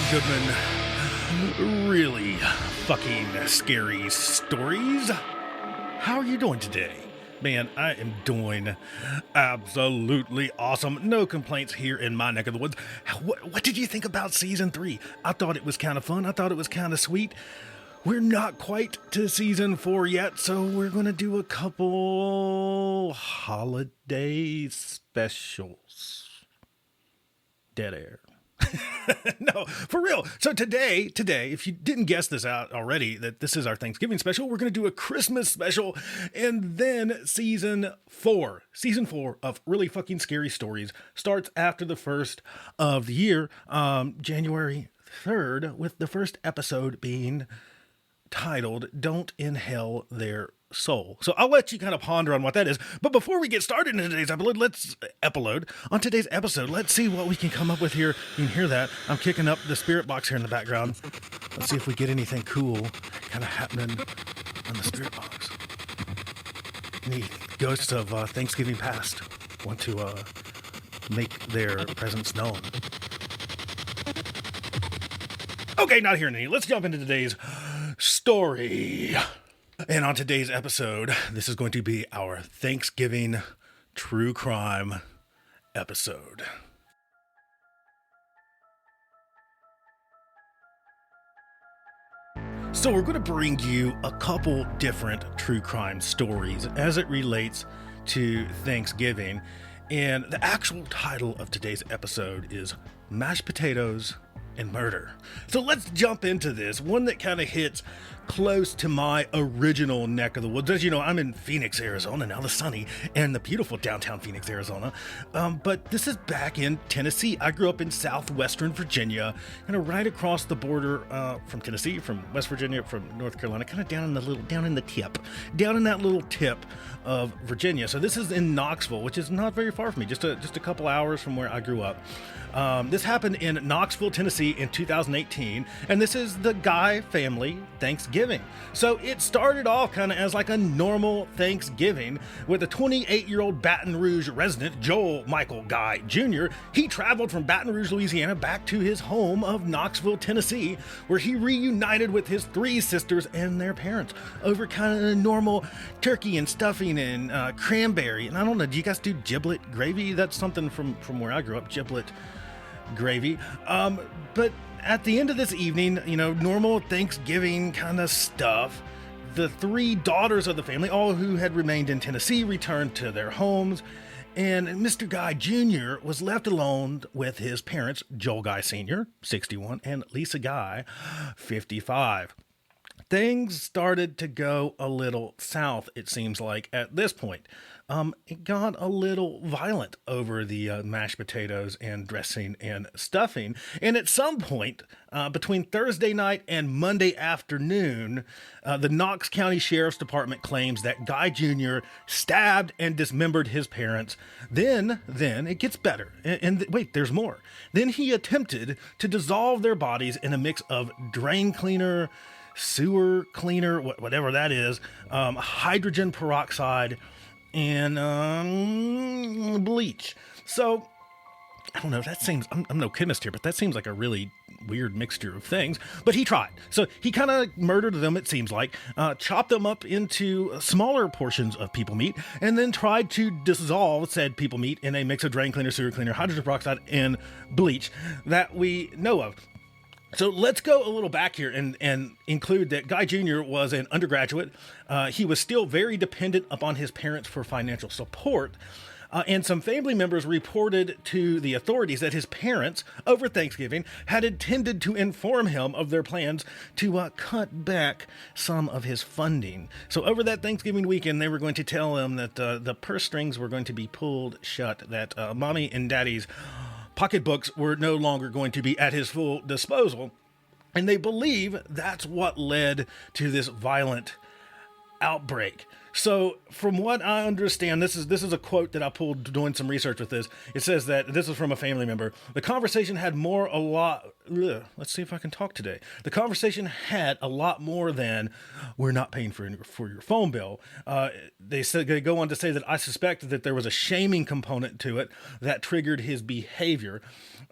up, Goodman? Really fucking scary stories? How are you doing today? Man, I am doing absolutely awesome. No complaints here in my neck of the woods. What did you think about season 3? I thought it was kind of fun. I thought it was kind of sweet. We're not quite to season 4 yet, so we're going to do a couple holiday specials. Dead air. No, for real. So today, if you didn't guess this out already, that this is our Thanksgiving special, we're going to do a Christmas special, and then season 4 of Really Fucking Scary Stories starts after the first of the year, January 3rd, with the first episode being titled Don't Inhale Their Soul. So I'll let you kind of ponder on what that is. But before we get started in today's episode, let's see what we can come up with here. You can hear that. I'm kicking up the spirit box here in the background. Let's see if we get anything cool kind of happening on the spirit box. Any ghosts of Thanksgiving past want to make their presence known. Okay, not hearing any. Let's jump into today's story. And on today's episode, this is going to be our Thanksgiving true crime episode. So we're going to bring you a couple different true crime stories as it relates to Thanksgiving. And the actual title of today's episode is Mashed Potatoes and Murder. So let's jump into this. One that kind of hits close to my original neck of the woods. As you know, I'm in Phoenix, Arizona, now the sunny and the beautiful downtown Phoenix, Arizona. But this is back in Tennessee. I grew up in southwestern Virginia, kind of right across the border from Tennessee, from West Virginia, from North Carolina, kind of down in that little tip of Virginia. So this is in Knoxville, which is not very far from me, just a couple hours from where I grew up. This happened in Knoxville, Tennessee in 2018, and this is the Guy family Thanksgiving. So it started off kind of as like a normal Thanksgiving with a 28-year-old Baton Rouge resident, Joel Michael Guy Jr. He traveled from Baton Rouge, Louisiana back to his home of Knoxville, Tennessee, where he reunited with his 3 sisters and their parents over kind of a normal turkey and stuffing and cranberry. And I don't know, do you guys do giblet gravy? That's something from where I grew up, giblet gravy. But at the end of this evening, normal Thanksgiving kind of stuff, the 3 daughters of the family, all who had remained in Tennessee, returned to their homes, and Mr. Guy Jr. was left alone with his parents, Joel Guy Sr., 61, and Lisa Guy, 55. Things started to go a little south, it seems like, at this point. It got a little violent over the mashed potatoes and dressing and stuffing. And at some point, between Thursday night and Monday afternoon, the Knox County Sheriff's Department claims that Guy Jr. stabbed and dismembered his parents. Then it gets better. And wait, there's more. Then he attempted to dissolve their bodies in a mix of drain cleaner, sewer cleaner, whatever that is, hydrogen peroxide, and bleach. So I don't know, that seems, I'm no chemist here, but that seems like a really weird mixture of things. But he tried. So he kind of murdered them, it seems like, chopped them up into smaller portions of people meat, and then tried to dissolve said people meat in a mix of drain cleaner, sewer cleaner, hydrogen peroxide, and bleach that we know of. So let's go a little back here and include that Guy Jr. was an undergraduate. He was still very dependent upon his parents for financial support. And some family members reported to the authorities that his parents, over Thanksgiving, had intended to inform him of their plans to cut back some of his funding. So over that Thanksgiving weekend, they were going to tell him that the purse strings were going to be pulled shut, that mommy and daddy's pocketbooks were no longer going to be at his full disposal. And they believe that's what led to this violent outbreak. So from what I understand, this is a quote that I pulled doing some research with this. It says that this is from a family member. The conversation had let's see if I can talk today. The conversation had a lot more than we're not paying for your phone bill. They go on to say that I suspect that there was a shaming component to it that triggered his behavior.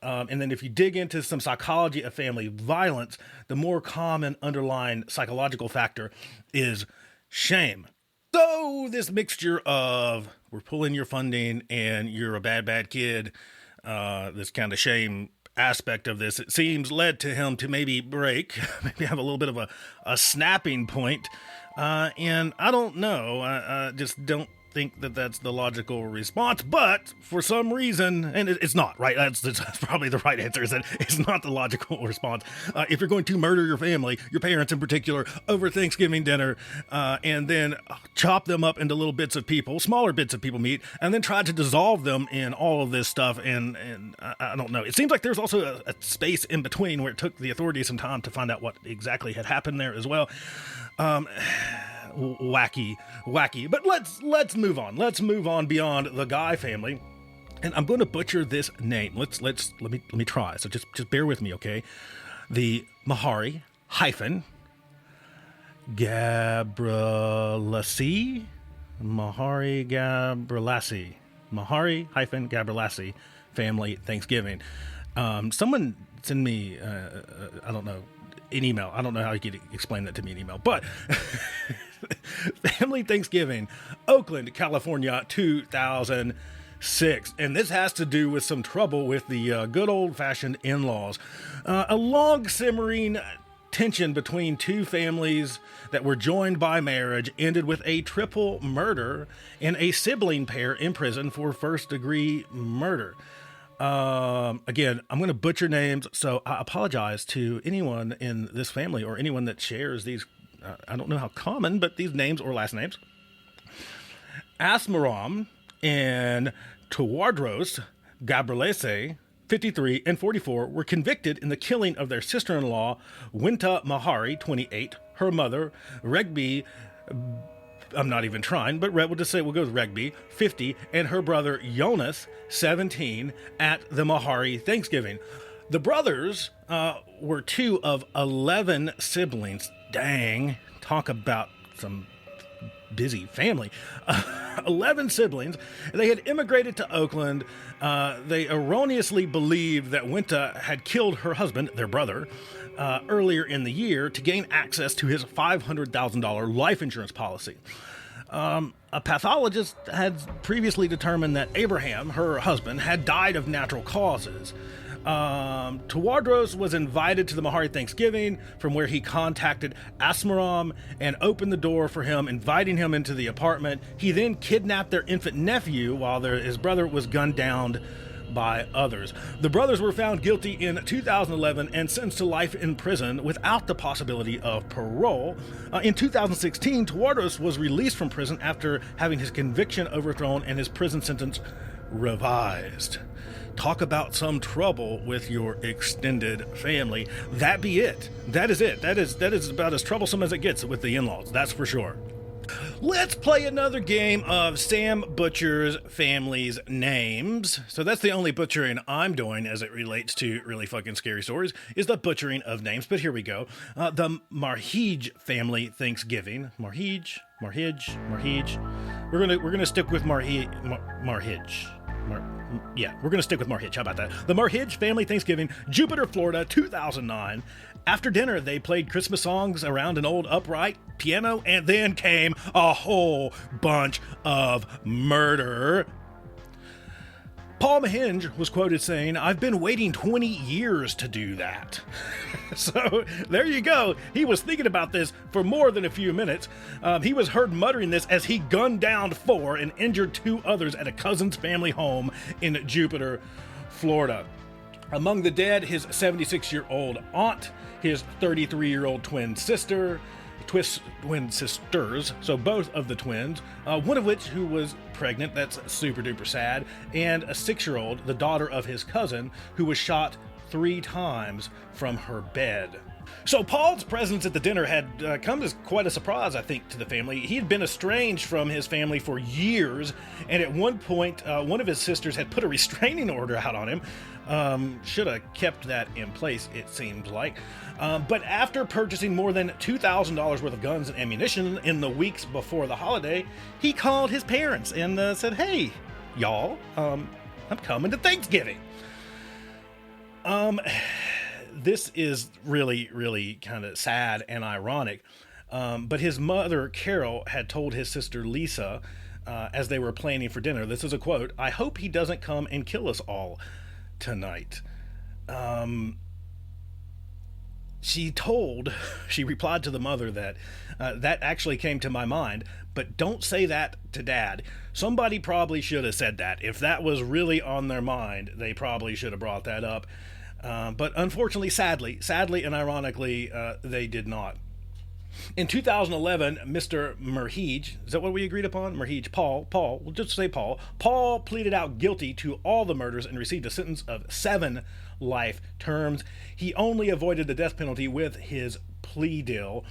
And then if you dig into some psychology of family violence, the more common underlying psychological factor is shame. So this mixture of we're pulling your funding and you're a bad kid, this kind of shame aspect of this, it seems, led to him to maybe maybe have a little bit of a snapping point. And I don't know, I just don't think that that's the logical response, but for some reason, and it's not, right? That's probably the right answer, is that it's not the logical response. If you're going to murder your family, your parents in particular, over Thanksgiving dinner, and then chop them up into little bits of people, smaller bits of people meat, and then try to dissolve them in all of this stuff, and I don't know. It seems like there's also a space in between where it took the authorities some time to find out what exactly had happened there as well. Wacky, but let's move on. Let's move on beyond the Guy family, and I'm going to butcher this name. Let me try. So just bear with me, okay? The Mahari Gabrielasi Gabrielasi family Thanksgiving. Someone send me I don't know, an email. I don't know how you could explain that to me in email, but Family Thanksgiving, Oakland, California, 2006. And this has to do with some trouble with the good old-fashioned in-laws. A long-simmering tension between two families that were joined by marriage ended with a triple murder and a sibling pair in prison for first-degree murder. Again, I'm going to butcher names, so I apologize to anyone in this family or anyone that shares these. I don't know how common, but these names or last names. Asmaram and Tawadros Gabrielasi, 53 and 44, were convicted in the killing of their sister-in-law, Winta Mahari, 28, her mother, Regbi, I'm not even trying, but we'll go with Regbi, 50, and her brother, Jonas, 17, at the Mahari Thanksgiving. The brothers were two of 11 siblings. Dang, talk about some busy family. 11 siblings. They had immigrated to Oakland. They erroneously believed that Winta had killed her husband, their brother, earlier in the year to gain access to his $500,000 life insurance policy. A pathologist had previously determined that Abraham, her husband, had died of natural causes. Tawadros was invited to the Mahari Thanksgiving, from where he contacted Asmaram and opened the door for him, inviting him into the apartment. He then kidnapped their infant nephew while his brother was gunned down by others. The brothers were found guilty in 2011 and sentenced to life in prison without the possibility of parole. In 2016, Tawadros was released from prison after having his conviction overthrown and his prison sentence revised. Talk about some trouble with your extended family. That be it. That is it. That is about as troublesome as it gets with the in-laws, that's for sure. Let's play another game of Sam Butcher's family's names. So that's the only butchering I'm doing as it relates to really fucking scary stories, is the butchering of names. But here we go. The Marhij family Thanksgiving. Marhij. We're gonna stick with Marhij. We're gonna stick with Marhij. How about that? The Marhij family Thanksgiving, Jupiter, Florida, 2009. After dinner, they played Christmas songs around an old upright piano, and then came a whole bunch of murder. Paul Mahinge was quoted saying, "I've been waiting 20 years to do that." So there you go. He was thinking about this for more than a few minutes. He was heard muttering this as he gunned down 4 and injured 2 others at a cousin's family home in Jupiter, Florida. Among the dead, his 76-year-old aunt, his 33-year-old twin sisters, so both of the twins, one of which who was pregnant, that's super duper sad, and a 6-year-old, the daughter of his cousin, who was shot 3 times from her bed. So Paul's presence at the dinner had come as quite a surprise, I think, to the family. He had been estranged from his family for years, and at one point, one of his sisters had put a restraining order out on him. Should have kept that in place, it seemed like. But after purchasing more than $2,000 worth of guns and ammunition in the weeks before the holiday, he called his parents and said, "Hey, y'all, I'm coming to Thanksgiving." This is really, really kind of sad and ironic. But his mother, Carol, had told his sister, Lisa, as they were planning for dinner, this is a quote, "I hope he doesn't come and kill us all tonight." She replied to the mother that that actually came to my mind, but don't say that to Dad. Somebody probably should have said that. If that was really on their mind, they probably should have brought that up. But unfortunately, sadly and ironically, they did not. In 2011, Mr. Merheej, is that what we agreed upon? Merheej, Paul, we'll just say Paul pleaded out guilty to all the murders and received a sentence of 7 life terms. He only avoided the death penalty with his plea deal.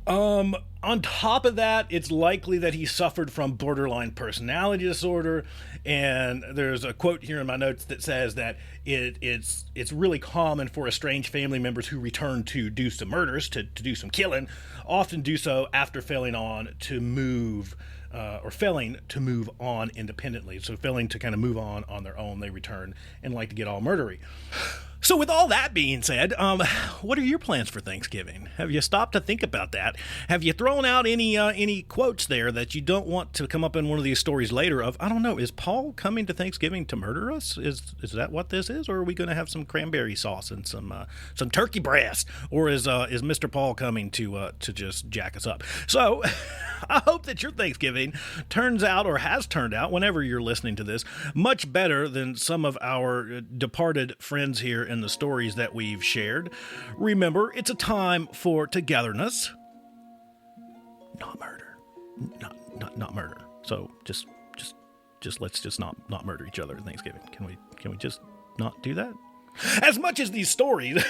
On top of that, it's likely that he suffered from borderline personality disorder, and there's a quote here in my notes that says that it's really common for estranged family members who return to do some murders, to do some killing, often do so after failing to move on independently. So failing to kind of move on their own, they return and like to get all murdery. So with all that being said, what are your plans for Thanksgiving? Have you stopped to think about that? Have you thrown out any quotes there that you don't want to come up in one of these stories later of, I don't know, is Paul coming to Thanksgiving to murder us? Is that what this is? Or are we going to have some cranberry sauce and some turkey breast? Or is Mr. Paul coming to just jack us up? So I hope that your Thanksgiving turns out, or has turned out, whenever you're listening to this, much better than some of our departed friends here in the stories that we've shared. Remember, it's a time for togetherness, not murder, not murder. So just let's just not murder each other at Thanksgiving. Can we just not do that? As much as these stories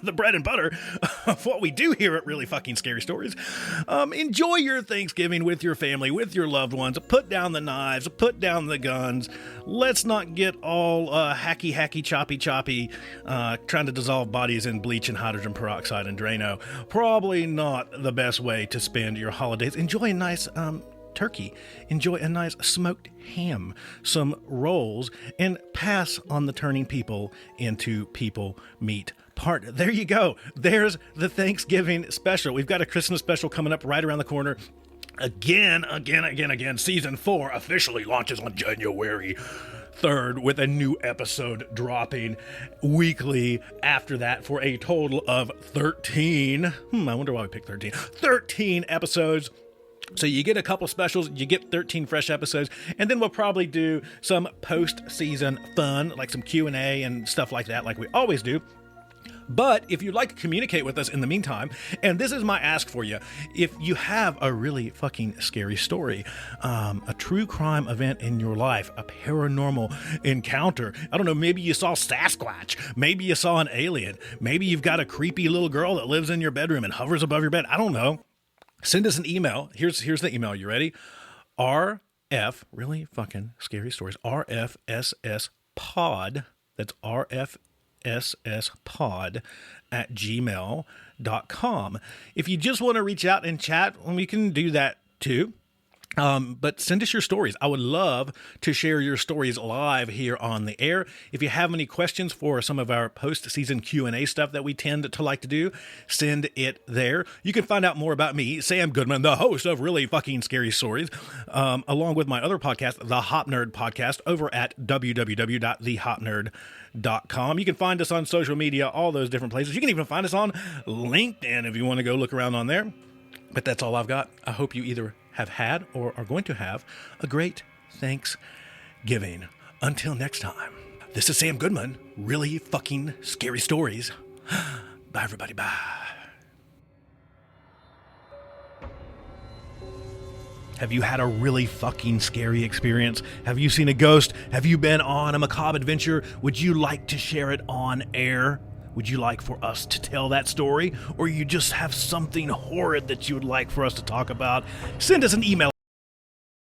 the bread and butter of what we do here at Really Fucking Scary Stories. Enjoy your Thanksgiving with your family, with your loved ones. Put down the knives, put down the guns. Let's not get all hacky, choppy, trying to dissolve bodies in bleach and hydrogen peroxide and Drano. Probably not the best way to spend your holidays. Enjoy a nice turkey, enjoy a nice smoked ham, some rolls, and pass on the turning people into people meat part. There you go. There's the Thanksgiving special. We've got a Christmas special coming up right around the corner. Again. Season 4 officially launches on January 3rd with a new episode dropping weekly after that for a total of 13. I wonder why we picked 13. 13 episodes. So you get a couple specials, you get 13 fresh episodes, and then we'll probably do some post-season fun, like some Q&A and stuff like that, like we always do. But if you'd like to communicate with us in the meantime, and this is my ask for you, if you have a really fucking scary story, a true crime event in your life, a paranormal encounter, I don't know, maybe you saw Sasquatch, maybe you saw an alien, maybe you've got a creepy little girl that lives in your bedroom and hovers above your bed, I don't know. Send us an email. Here's the email. You ready? Really fucking scary stories. RFSSpod. That's RFSSpod at gmail.com. If you just want to reach out and chat, we can do that too. But send us your stories. I would love to share your stories live here on the air. If you have any questions for some of our post-season Q&A stuff that we tend to like to do, send it there. You can find out more about me, Sam Goodman, the host of Really Fucking Scary Stories, along with my other podcast, The Hop Nerd Podcast, over at www.thehopnerd.com. You can find us on social media, all those different places. You can even find us on LinkedIn if you want to go look around on there. But that's all I've got. I hope you either have had or are going to have a great Thanksgiving. Until next time, this is Sam Goodman, Really Fucking Scary Stories. Bye, everybody. Bye. Have you had a really fucking scary experience? Have you seen a ghost? Have you been on a macabre adventure? Would you like to share it on air? Would you like for us to tell that story, or you just have something horrid that you would like for us to talk about? Send us an email